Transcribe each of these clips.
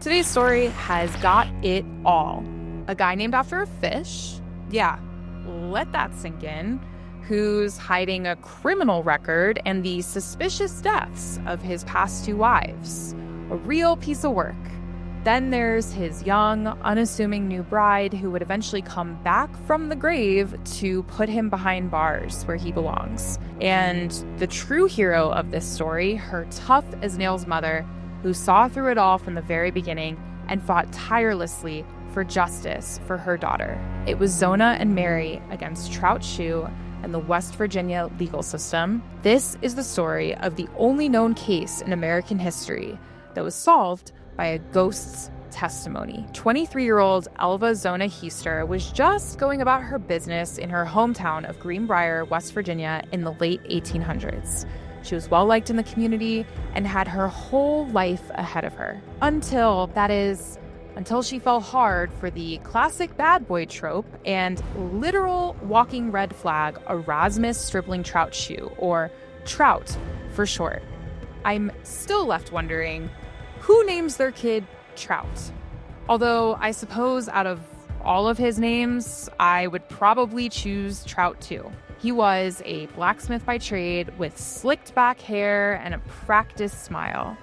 Today's story has got it all. A guy named after a fish, yeah, let that sink in, who's hiding a criminal record and the suspicious deaths of his past two wives. A real piece of work. Then there's his young, unassuming new bride who would eventually come back from the grave to put him behind bars where he belongs. And the true hero of this story, her tough-as-nails mother, who saw through it all from the very beginning and fought tirelessly for justice for her daughter. It was Zona and Mary against Trout Shue and the West Virginia legal system. This is the story of the only known case in American history that was solved by a ghost's testimony. 23-year-old Elva Zona Heaster was just going about her business in her hometown of Greenbrier, West Virginia in the late 1800s. She was well-liked in the community and had her whole life ahead of her. Until she fell hard for the classic bad boy trope and literal walking red flag Erasmus Stripling Trout Shue, or Trout for short. I'm still left wondering, who names their kid Trout? Although I suppose out of all of his names, I would probably choose Trout too. He was a blacksmith by trade with slicked back hair and a practiced smile.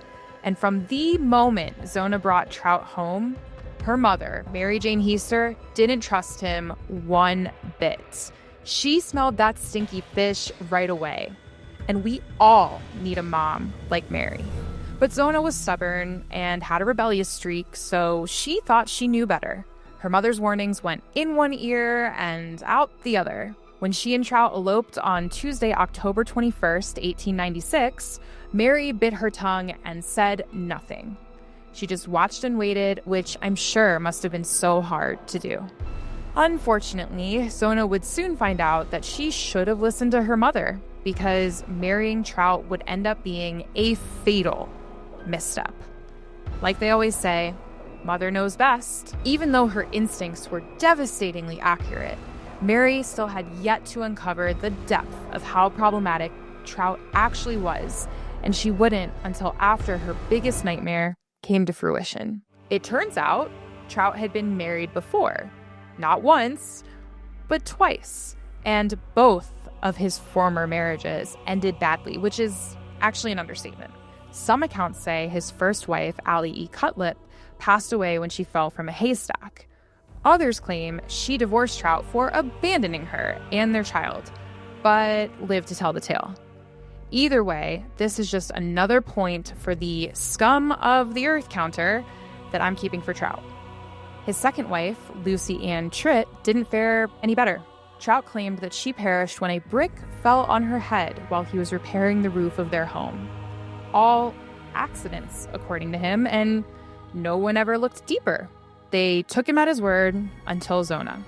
And from the moment Zona brought Trout home, her mother, Mary Jane Heaster, didn't trust him one bit. She smelled that stinky fish right away. And we all need a mom like Mary. But Zona was stubborn and had a rebellious streak, so she thought she knew better. Her mother's warnings went in one ear and out the other. When she and Trout eloped on Tuesday, October 21st, 1896, Mary bit her tongue and said nothing. She just watched and waited, which I'm sure must have been so hard to do. Unfortunately, Zona would soon find out that she should have listened to her mother, because marrying Trout would end up being a fatal misstep. Like they always say, mother knows best. Even though her instincts were devastatingly accurate, Mary still had yet to uncover the depth of how problematic Trout actually was, and she wouldn't until after her biggest nightmare came to fruition. It turns out Trout had been married before, not once, but twice, and both of his former marriages ended badly, which is actually an understatement. Some accounts say his first wife, Allie E. Cutlip, passed away when she fell from a haystack. Others claim she divorced Trout for abandoning her and their child, but lived to tell the tale. Either way, this is just another point for the scum of the earth counter that I'm keeping for Trout. His second wife, Lucy Ann Tritt, didn't fare any better. Trout claimed that she perished when a brick fell on her head while he was repairing the roof of their home. All accidents, according to him, and no one ever looked deeper. They took him at his word until Zona.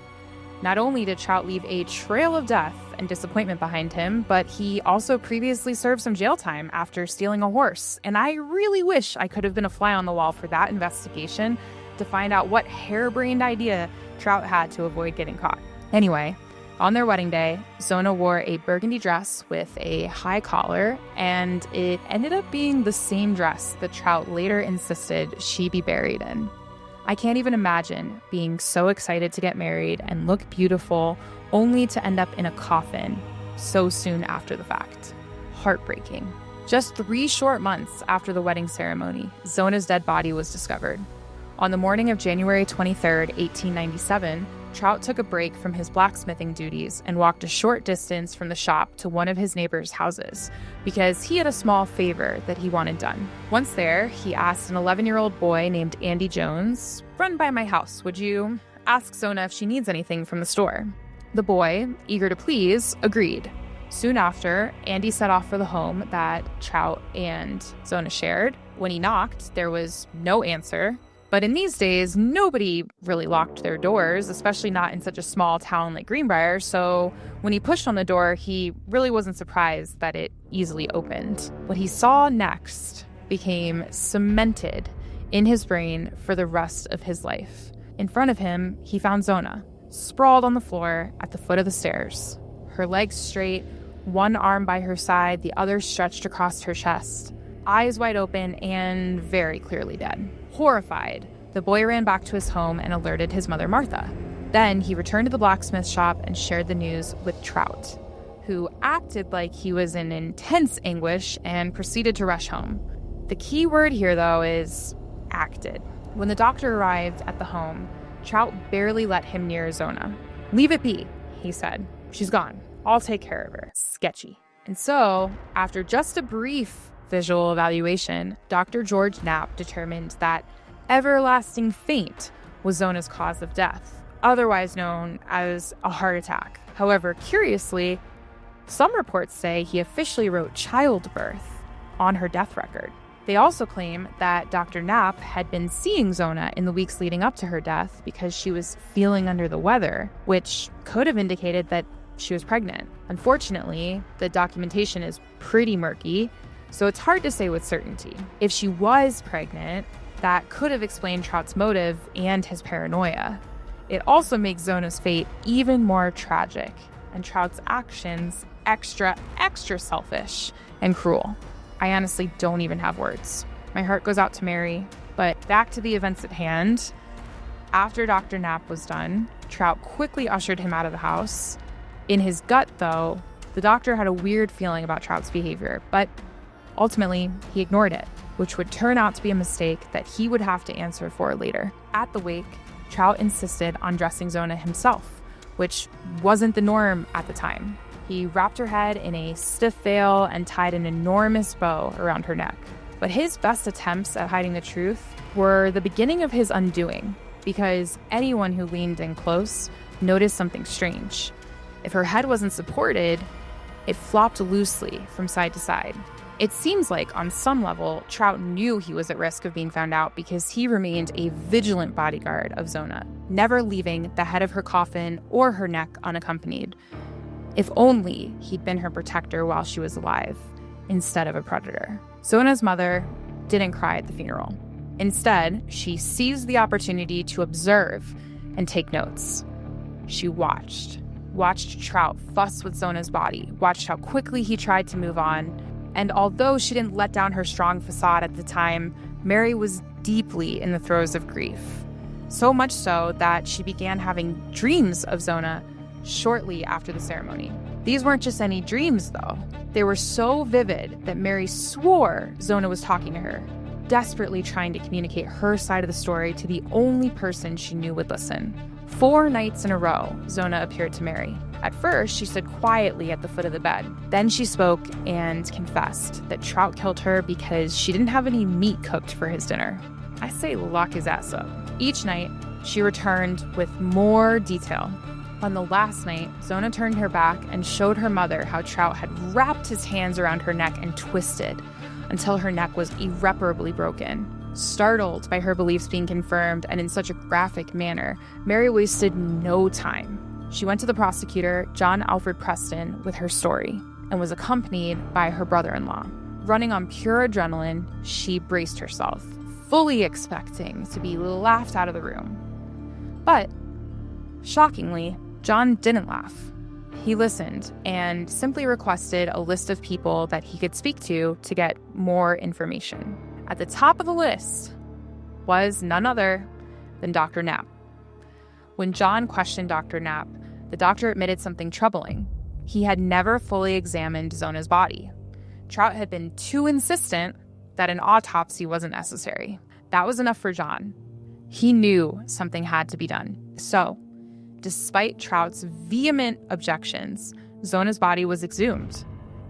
Not only did Trout leave a trail of death and disappointment behind him, but he also previously served some jail time after stealing a horse. And I really wish I could have been a fly on the wall for that investigation to find out what harebrained idea Trout had to avoid getting caught. Anyway, on their wedding day, Zona wore a burgundy dress with a high collar, and it ended up being the same dress that Trout later insisted she be buried in. I can't even imagine being so excited to get married and look beautiful only to end up in a coffin so soon after the fact. Heartbreaking. Just 3 short months after the wedding ceremony, Zona's dead body was discovered. On the morning of January 23rd, 1897, Trout took a break from his blacksmithing duties and walked a short distance from the shop to one of his neighbor's houses because he had a small favor that he wanted done. Once there, he asked an 11-year-old boy named Andy Jones, "Run by my house, would you? Ask Zona if she needs anything from the store." The boy, eager to please, agreed. Soon after, Andy set off for the home that Trout and Zona shared. When he knocked, there was no answer. But in these days, nobody really locked their doors, especially not in such a small town like Greenbrier, so when he pushed on the door, he really wasn't surprised that it easily opened. What he saw next became cemented in his brain for the rest of his life. In front of him, he found Zona, sprawled on the floor at the foot of the stairs, her legs straight, one arm by her side, the other stretched across her chest, eyes wide open and very clearly dead. Horrified, the boy ran back to his home and alerted his mother, Martha. Then he returned to the blacksmith shop and shared the news with Trout, who acted like he was in intense anguish and proceeded to rush home. The key word here, though, is acted. When the doctor arrived at the home, Trout barely let him near Zona. "Leave it be," he said. "She's gone. I'll take care of her." Sketchy. And so, after just a brief visual evaluation, Dr. George Knapp determined that everlasting faint was Zona's cause of death, otherwise known as a heart attack. However, curiously, some reports say he officially wrote childbirth on her death record. They also claim that Dr. Knapp had been seeing Zona in the weeks leading up to her death because she was feeling under the weather, which could have indicated that she was pregnant. Unfortunately, the documentation is pretty murky, so it's hard to say with certainty. If she was pregnant, that could have explained Trout's motive and his paranoia. It also makes Zona's fate even more tragic, and Trout's actions extra selfish and cruel. I honestly don't even have words. My heart goes out to Mary, but back to the events at hand. After Dr. Knapp was done, Trout quickly ushered him out of the house. In his gut, though, the doctor had a weird feeling about Trout's behavior, but ultimately, he ignored it, which would turn out to be a mistake that he would have to answer for later. At the wake, Trout insisted on dressing Zona himself, which wasn't the norm at the time. He wrapped her head in a stiff veil and tied an enormous bow around her neck. But his best attempts at hiding the truth were the beginning of his undoing, because anyone who leaned in close noticed something strange. If her head wasn't supported, it flopped loosely from side to side. It seems like, on some level, Trout knew he was at risk of being found out because he remained a vigilant bodyguard of Zona, never leaving the head of her coffin or her neck unaccompanied. If only he'd been her protector while she was alive, instead of a predator. Zona's mother didn't cry at the funeral. Instead, she seized the opportunity to observe and take notes. She watched Trout fuss with Zona's body, watched how quickly he tried to move on, and although she didn't let down her strong facade at the time, Mary was deeply in the throes of grief. So much so that she began having dreams of Zona shortly after the ceremony. These weren't just any dreams, though. They were so vivid that Mary swore Zona was talking to her, desperately trying to communicate her side of the story to the only person she knew would listen. 4 nights in a row, Zona appeared to Mary. At first, she stood quietly at the foot of the bed. Then she spoke and confessed that Trout killed her because she didn't have any meat cooked for his dinner. I say lock his ass up. Each night, she returned with more detail. On the last night, Zona turned her back and showed her mother how Trout had wrapped his hands around her neck and twisted until her neck was irreparably broken. Startled by her beliefs being confirmed and in such a graphic manner, Mary wasted no time. She went to the prosecutor, John Alfred Preston, with her story and was accompanied by her brother-in-law. Running on pure adrenaline, she braced herself, fully expecting to be laughed out of the room. But, shockingly, John didn't laugh. He listened and simply requested a list of people that he could speak to get more information. At the top of the list was none other than Dr. Knapp. When John questioned Dr. Knapp, the doctor admitted something troubling. He had never fully examined Zona's body. Trout had been too insistent that an autopsy wasn't necessary. That was enough for John. He knew something had to be done. So, despite Trout's vehement objections, Zona's body was exhumed.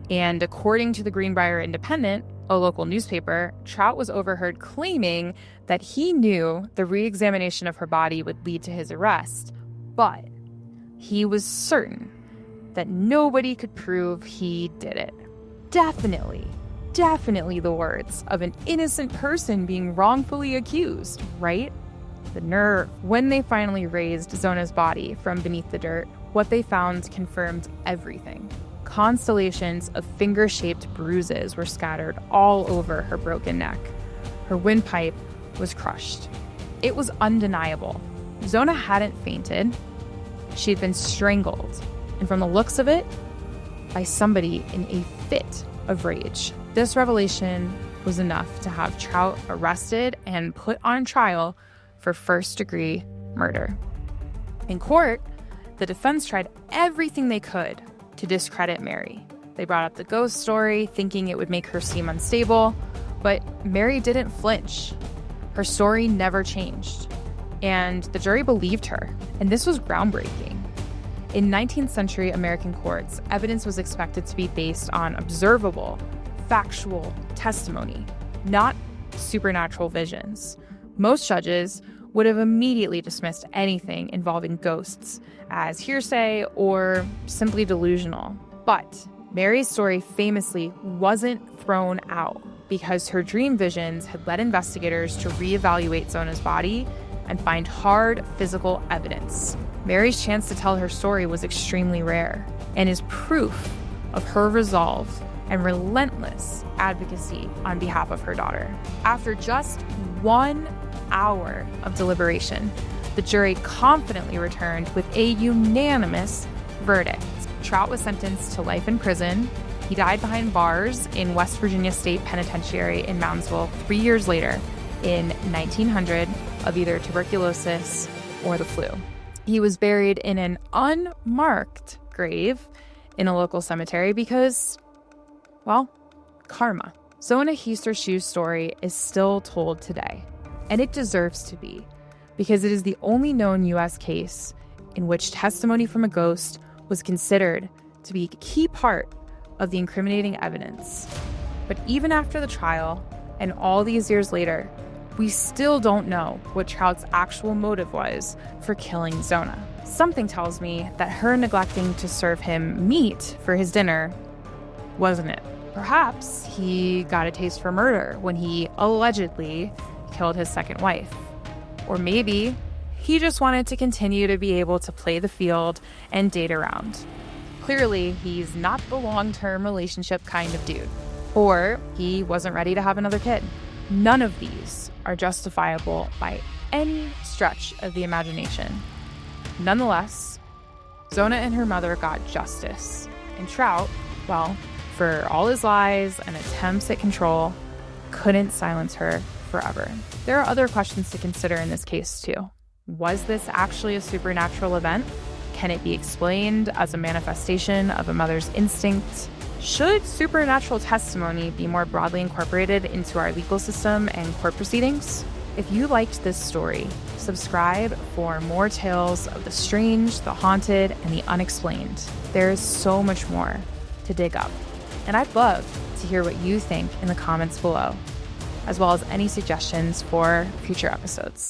And according to the Greenbrier Independent, a local newspaper, Trout was overheard claiming that he knew the re-examination of her body would lead to his arrest, but he was certain that nobody could prove he did it. Definitely the words of an innocent person being wrongfully accused, right? The nerve. When they finally raised Zona's body from beneath the dirt, what they found confirmed everything. Constellations of finger-shaped bruises were scattered all over her broken neck. Her windpipe was crushed. It was undeniable. Zona hadn't fainted. She had been strangled, and from the looks of it, by somebody in a fit of rage. This revelation was enough to have Trout arrested and put on trial for first-degree murder. In court, the defense tried everything they could to discredit Mary. They brought up the ghost story, thinking it would make her seem unstable, but Mary didn't flinch. Her story never changed, and the jury believed her, and this was groundbreaking. In 19th century American courts, evidence was expected to be based on observable, factual testimony, not supernatural visions. Most judges would have immediately dismissed anything involving ghosts as hearsay or simply delusional. But Mary's story famously wasn't thrown out because her dream visions had led investigators to reevaluate Zona's body and find hard physical evidence. Mary's chance to tell her story was extremely rare and is proof of her resolve and relentless advocacy on behalf of her daughter. After just 1 hour of deliberation, the jury confidently returned with a unanimous verdict. Trout was sentenced to life in prison. He died behind bars in West Virginia State Penitentiary in Moundsville 3 years later in 1900 of either tuberculosis or the flu. He was buried in an unmarked grave in a local cemetery because, well, karma. Zona Heaster Shue's story is still told today, and it deserves to be, because it is the only known U.S. case in which testimony from a ghost was considered to be a key part of the incriminating evidence. But even after the trial, and all these years later, we still don't know what Trout's actual motive was for killing Zona. Something tells me that her neglecting to serve him meat for his dinner wasn't it. Perhaps he got a taste for murder when he allegedly killed his second wife. Or maybe he just wanted to continue to be able to play the field and date around. Clearly, he's not the long-term relationship kind of dude. Or he wasn't ready to have another kid. None of these are justifiable by any stretch of the imagination. Nonetheless, Zona and her mother got justice. And Trout, well, for all his lies and attempts at control, couldn't silence her forever. There are other questions to consider in this case too. Was this actually a supernatural event? Can it be explained as a manifestation of a mother's instinct? Should supernatural testimony be more broadly incorporated into our legal system and court proceedings? If you liked this story, subscribe for more tales of the strange, the haunted, and the unexplained. There is so much more to dig up. And I'd love to hear what you think in the comments below, as well as any suggestions for future episodes.